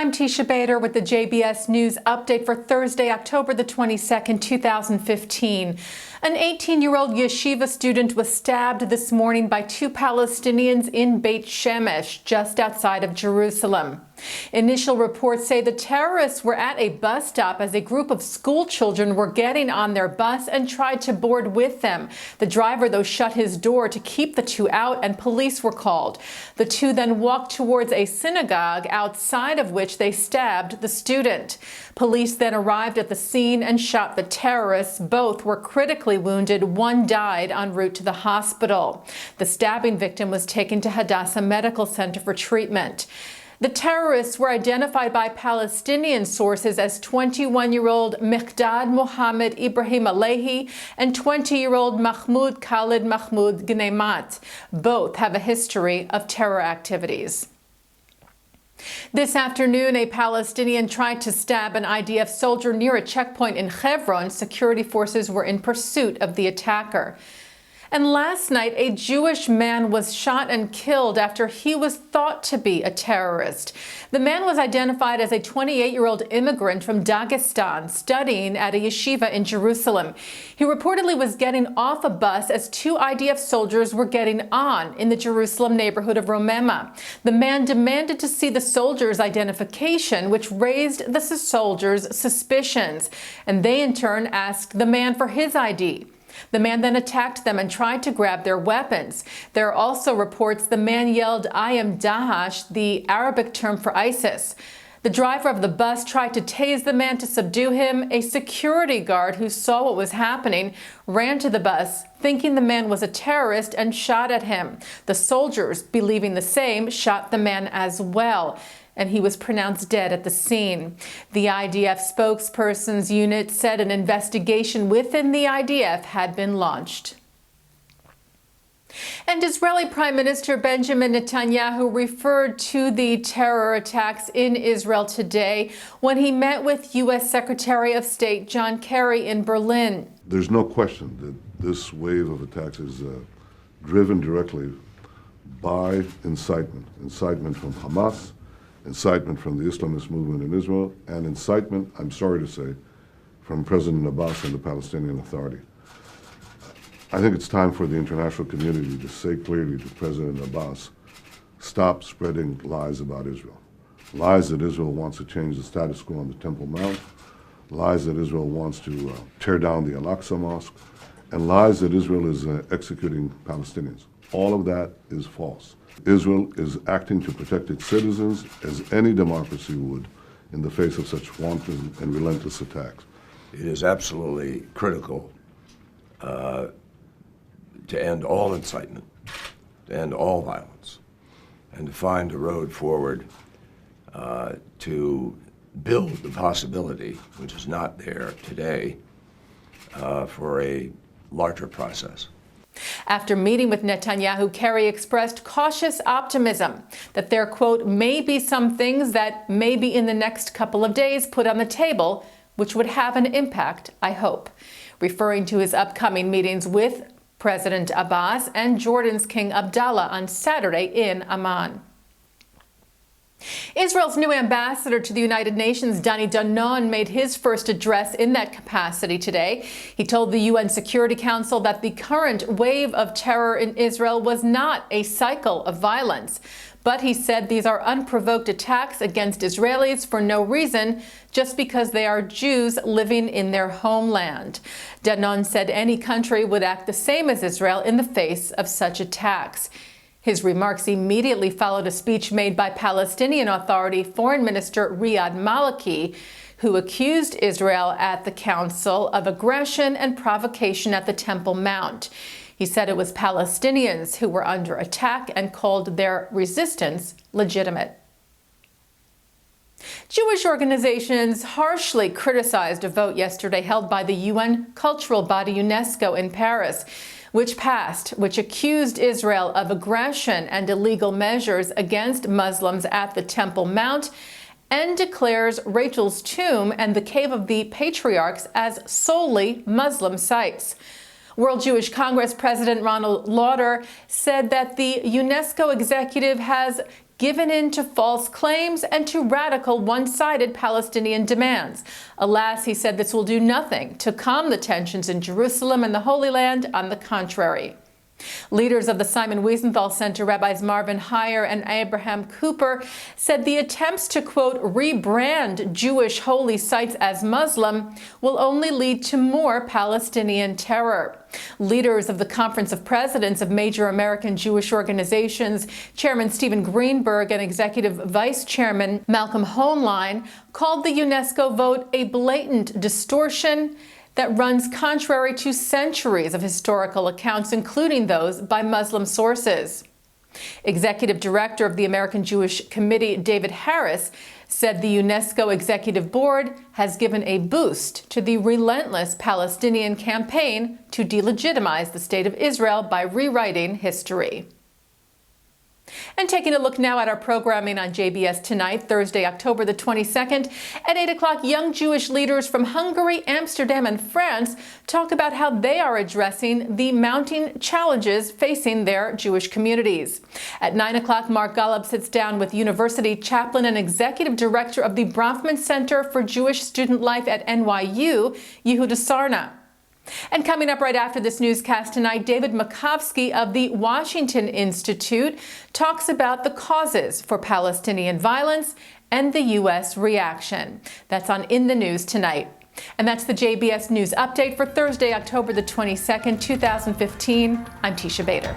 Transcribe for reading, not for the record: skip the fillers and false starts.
I'm Teisha Bader with the JBS News Update for Thursday, October the 22nd, 2015. An 18-year-old yeshiva student was stabbed this morning by two Palestinians in Beit Shemesh, just outside of Jerusalem. Initial reports say the terrorists were at a bus stop as a group of school children were getting on their bus and tried to board with them. The driver, though, shut his door to keep the two out, and police were called. The two then walked towards a synagogue, outside of which they stabbed the student. Police then arrived at the scene and shot the terrorists. Both were critically wounded. One died en route to the hospital. The stabbing victim was taken to Hadassah Medical Center for treatment. The terrorists were identified by Palestinian sources as 21-year-old Miqdad Mohammed Ibrahim Alehi and 20-year-old Mahmoud Khalid Mahmoud Gneimat. Both have a history of terror activities. This afternoon, a Palestinian tried to stab an IDF soldier near a checkpoint in Hebron. Security forces were in pursuit of the attacker. And last night, a Jewish man was shot and killed after he was thought to be a terrorist. The man was identified as a 28-year-old immigrant from Dagestan studying at a yeshiva in Jerusalem. He reportedly was getting off a bus as two IDF soldiers were getting on in the Jerusalem neighborhood of Romema. The man demanded to see the soldiers' identification, which raised the soldiers' suspicions, and they in turn asked the man for his ID. The man then attacked them and tried to grab their weapons. There are also reports the man yelled, "I am Daesh," the Arabic term for ISIS. The driver of the bus tried to tase the man to subdue him. A security guard who saw what was happening ran to the bus, thinking the man was a terrorist, and shot at him. The soldiers, believing the same, shot the man as well, and he was pronounced dead at the scene. The IDF spokesperson's unit said an investigation within the IDF had been launched. And Israeli Prime Minister Benjamin Netanyahu referred to the terror attacks in Israel today when he met with U.S. Secretary of State John Kerry in Berlin. There's no question that this wave of attacks is driven directly by incitement from Hamas, incitement from the Islamist movement in Israel, and incitement, I'm sorry to say, from President Abbas and the Palestinian Authority. I think it's time for the international community to say clearly to President Abbas, stop spreading lies about Israel. Lies that Israel wants to change the status quo on the Temple Mount, lies that Israel wants to tear down the Al-Aqsa Mosque, and lies that Israel is executing Palestinians. All of that is false. Israel is acting to protect its citizens as any democracy would in the face of such wanton and relentless attacks. It is absolutely critical to end all incitement, to end all violence, and to find a road forward to build the possibility, which is not there today, for a larger process. After meeting with Netanyahu, Kerry expressed cautious optimism that there, quote, may be some things that may be in the next couple of days put on the table, which would have an impact, I hope, referring to his upcoming meetings with President Abbas and Jordan's King Abdallah on Saturday in Amman. Israel's new ambassador to the United Nations, Danon, made his first address in that capacity today. He told the UN Security Council that the current wave of terror in Israel was not a cycle of violence. But he said these are unprovoked attacks against Israelis for no reason, just because they are Jews living in their homeland. Danon said any country would act the same as Israel in the face of such attacks. His remarks immediately followed a speech made by Palestinian Authority Foreign Minister Riyad Maliki, who accused Israel at the Council of aggression and provocation at the Temple Mount. He said it was Palestinians who were under attack and called their resistance legitimate. Jewish organizations harshly criticized a vote yesterday held by the UN cultural body UNESCO in Paris, which accused Israel of aggression and illegal measures against Muslims at the Temple Mount, and declares Rachel's tomb and the Cave of the Patriarchs as solely Muslim sites. World Jewish Congress President Ronald Lauder said that the UNESCO executive has given in to false claims and to radical one-sided Palestinian demands. Alas, he said this will do nothing to calm the tensions in Jerusalem and the Holy Land. On the contrary. Leaders of the Simon Wiesenthal Center, Rabbis Marvin Heyer and Abraham Cooper, said the attempts to, quote, rebrand Jewish holy sites as Muslim will only lead to more Palestinian terror. Leaders of the Conference of Presidents of Major American Jewish Organizations, Chairman Stephen Greenberg and Executive Vice Chairman Malcolm Hoenlein, called the UNESCO vote a blatant distortion that runs contrary to centuries of historical accounts, including those by Muslim sources. Executive Director of the American Jewish Committee, David Harris, said the UNESCO Executive Board has given a boost to the relentless Palestinian campaign to delegitimize the State of Israel by rewriting history. And taking a look now at our programming on JBS tonight, Thursday, October the 22nd, at 8 o'clock, young Jewish leaders from Hungary, Amsterdam, and France talk about how they are addressing the mounting challenges facing their Jewish communities. At 9 o'clock, Mark Golub sits down with University Chaplain and Executive Director of the Bronfman Center for Jewish Student Life at NYU, Yehuda Sarna. And coming up right after this newscast tonight, David Makovsky of the Washington Institute talks about the causes for Palestinian violence and the U.S. reaction. That's on In the News tonight. And that's the JBS News Update for Thursday, October the 22nd, 2015. I'm Teisha Bader.